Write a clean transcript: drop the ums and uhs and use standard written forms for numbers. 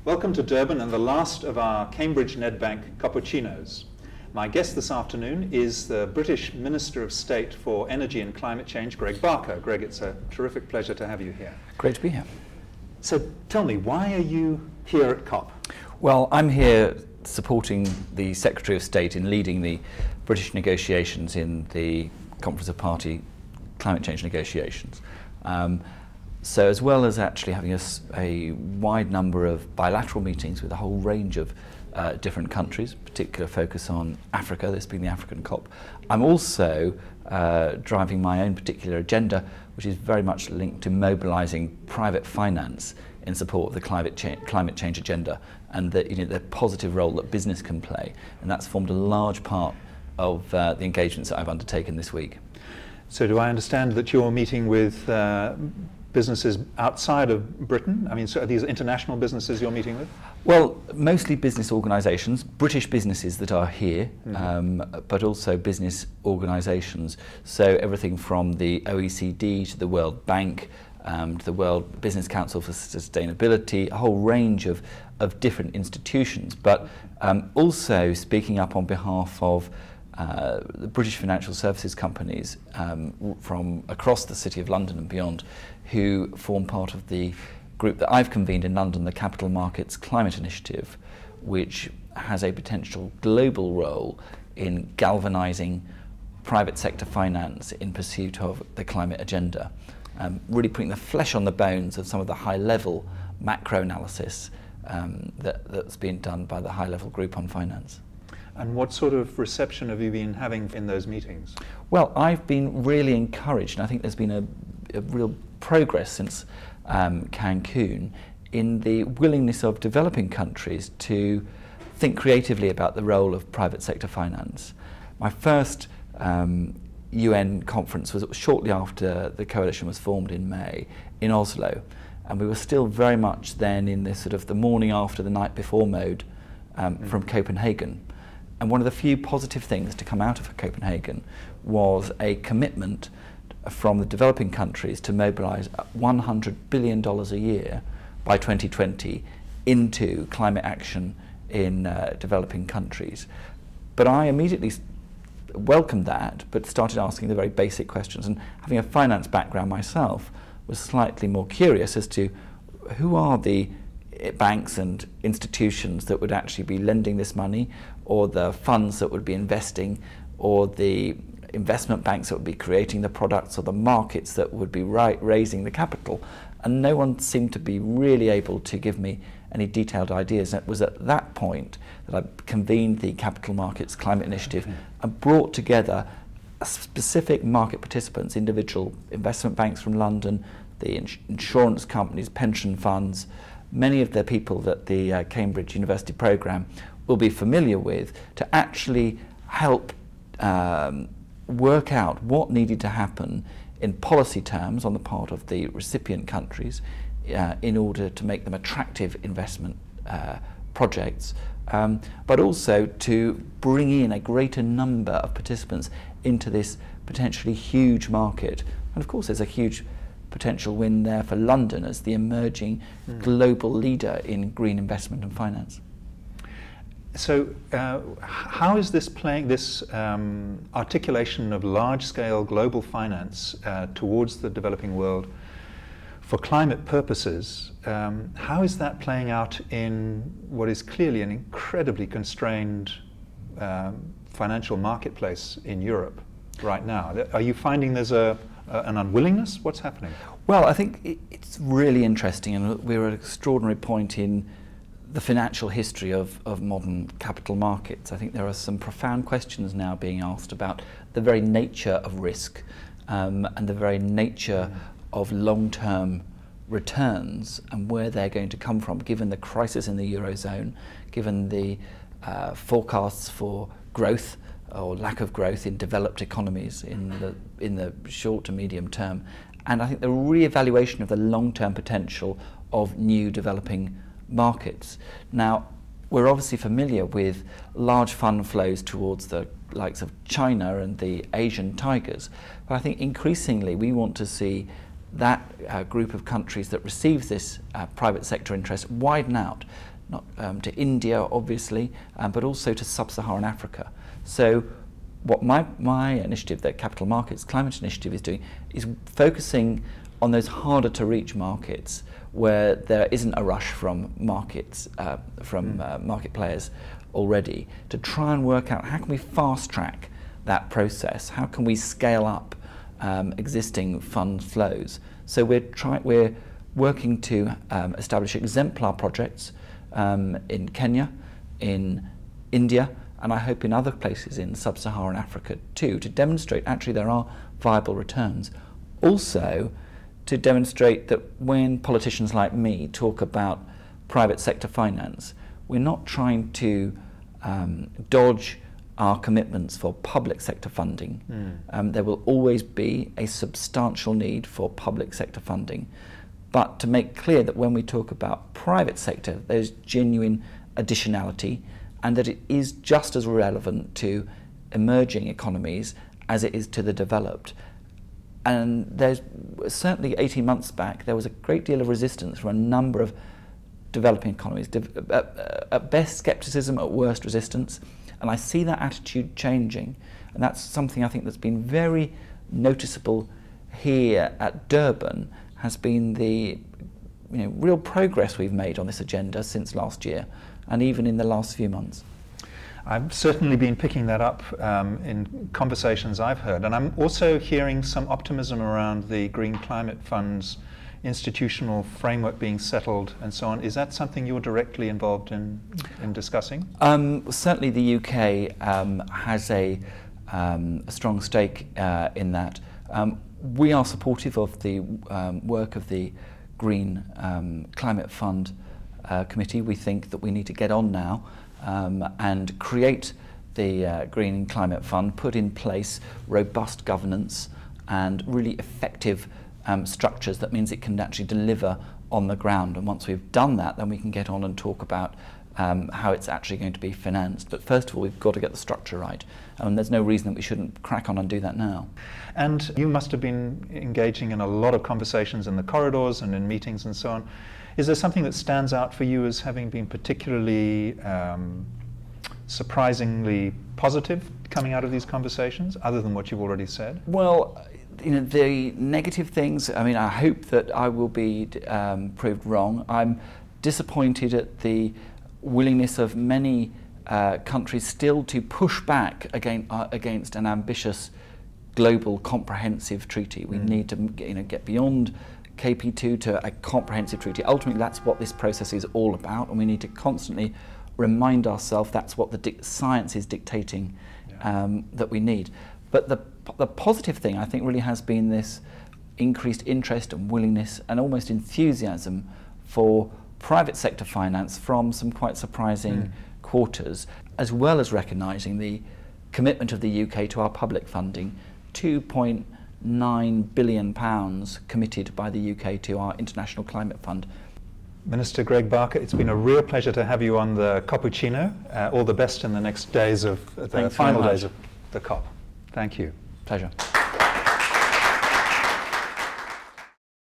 Welcome to Durban and the last of our Cambridge Nedbank COPpuccinos. My guest this afternoon is the British Minister of State for Energy and Climate Change, Greg Barker. Greg, it's a terrific pleasure to have you here. Great to be here. So tell me, why are you here at COP? Well, I'm here supporting the Secretary of State in leading the British negotiations in the Conference of Party climate change negotiations. So as well as actually having a wide number of bilateral meetings with a whole range of different countries, particular focus on Africa, this being the African COP, I'm also driving my own particular agenda, which is very much linked to mobilising private finance in support of the climate change agenda and the positive role that business can play. And that's formed a large part of the engagements that I've undertaken this week. So do I understand that you're meeting with businesses outside of Britain? I mean, so are these international businesses you're meeting with? Well, mostly business organisations, British businesses that are here, but also business organisations. So everything from the OECD to the World Bank, to the World Business Council for Sustainability, a whole range of different institutions, but also speaking up on behalf of the British financial services companies from across the City of London and beyond, who form part of the group that I've convened in London, the Capital Markets Climate Initiative, which has a potential global role in galvanising private sector finance in pursuit of the climate agenda, really putting the flesh on the bones of some of the high-level macro analysis that's been done by the high-level group on finance. And what sort of reception have you been having in those meetings? Well, I've been really encouraged, and I think there's been a real progress since Cancun in the willingness of developing countries to think creatively about the role of private sector finance. My first UN conference was shortly after the coalition was formed in May in Oslo, and we were still very much then in this sort of the morning after the night before mode from Copenhagen. And one of the few positive things to come out of Copenhagen was a commitment from the developing countries to mobilise $100 billion a year by 2020 into climate action in developing countries. But I immediately welcomed that, but started asking the very basic questions. And having a finance background myself, was slightly more curious as to who are the banks and institutions that would actually be lending this money, or the funds that would be investing, or the investment banks that would be creating the products, or the markets that would be raising the capital. And no one seemed to be really able to give me any detailed ideas. And it was at that point that I convened the Capital Markets Climate Initiative and brought together specific market participants, individual investment banks from London, the insurance companies, pension funds, many of the people that the Cambridge University programme will be familiar with, to actually help work out what needed to happen in policy terms on the part of the recipient countries in order to make them attractive investment projects, but also to bring in a greater number of participants into this potentially huge market. And of course there's a huge potential win there for London as the emerging global leader in green investment and finance. So how is this playing, this articulation of large-scale global finance towards the developing world for climate purposes, how is that playing out in what is clearly an incredibly constrained financial marketplace in Europe right now? Are you finding there's an unwillingness? What's happening? Well, I think it's really interesting, and we're at an extraordinary point in the financial history of modern capital markets. I think there are some profound questions now being asked about the very nature of risk and the very nature of long-term returns and where they're going to come from, given the crisis in the Eurozone, given the forecasts for growth or lack of growth in developed economies in the short to medium term. And I think the re-evaluation of the long-term potential of new developing markets. Now, we're obviously familiar with large fund flows towards the likes of China and the Asian tigers, but I think increasingly we want to see that group of countries that receives this private sector interest widen out to India, obviously, but also to sub-Saharan Africa. So what my initiative, the Capital Markets Climate Initiative, is doing is focusing on those harder to reach markets where there isn't a rush from markets, market players already, to try and work out how can we fast track that process, how can we scale up existing fund flows. So we're working to establish exemplar projects in Kenya, in India, and I hope in other places in sub-Saharan Africa too, to demonstrate actually there are viable returns. Also, to demonstrate that when politicians like me talk about private sector finance, we're not trying to dodge our commitments for public sector funding. There will always be a substantial need for public sector funding, but to make clear that when we talk about private sector, there's genuine additionality, and that it is just as relevant to emerging economies as it is to the developed. And there's certainly 18 months back, there was a great deal of resistance from a number of developing economies. At best skepticism, at worst resistance. And I see that attitude changing. And that's something I think that's been very noticeable here at Durban, has been the real progress we've made on this agenda since last year, and even in the last few months. I've certainly been picking that up in conversations I've heard, and I'm also hearing some optimism around the Green Climate Fund's institutional framework being settled and so on. Is that something you're directly involved in discussing? Certainly the UK has a strong stake in that. We are supportive of the work of the Green Climate Fund Committee. We think that we need to get on now and create the Green Climate Fund, put in place robust governance and really effective structures that means it can actually deliver on the ground. And once we've done that, then we can get on and talk about how it's actually going to be financed. But first of all, we've got to get the structure right. And there's no reason that we shouldn't crack on and do that now. And you must have been engaging in a lot of conversations in the corridors and in meetings and so on. Is there something that stands out for you as having been particularly surprisingly positive coming out of these conversations, other than what you've already said? Well, the negative things, I mean, I hope that I will be proved wrong. I'm disappointed at the willingness of many countries still to push back against an ambitious global comprehensive treaty. We need to get beyond KP2 to a comprehensive treaty. Ultimately, that's what this process is all about, and we need to constantly remind ourselves that's what the science is dictating that we need. But the positive thing, I think, really has been this increased interest and willingness and almost enthusiasm for private sector finance from some quite surprising quarters, as well as recognising the commitment of the UK to our public funding. £2.9 billion committed by the UK to our International Climate Fund. Minister Greg Barker, it's been a real pleasure to have you on the COPpuccino. All the best in the next days of the final days of the COP. Thank you. Pleasure.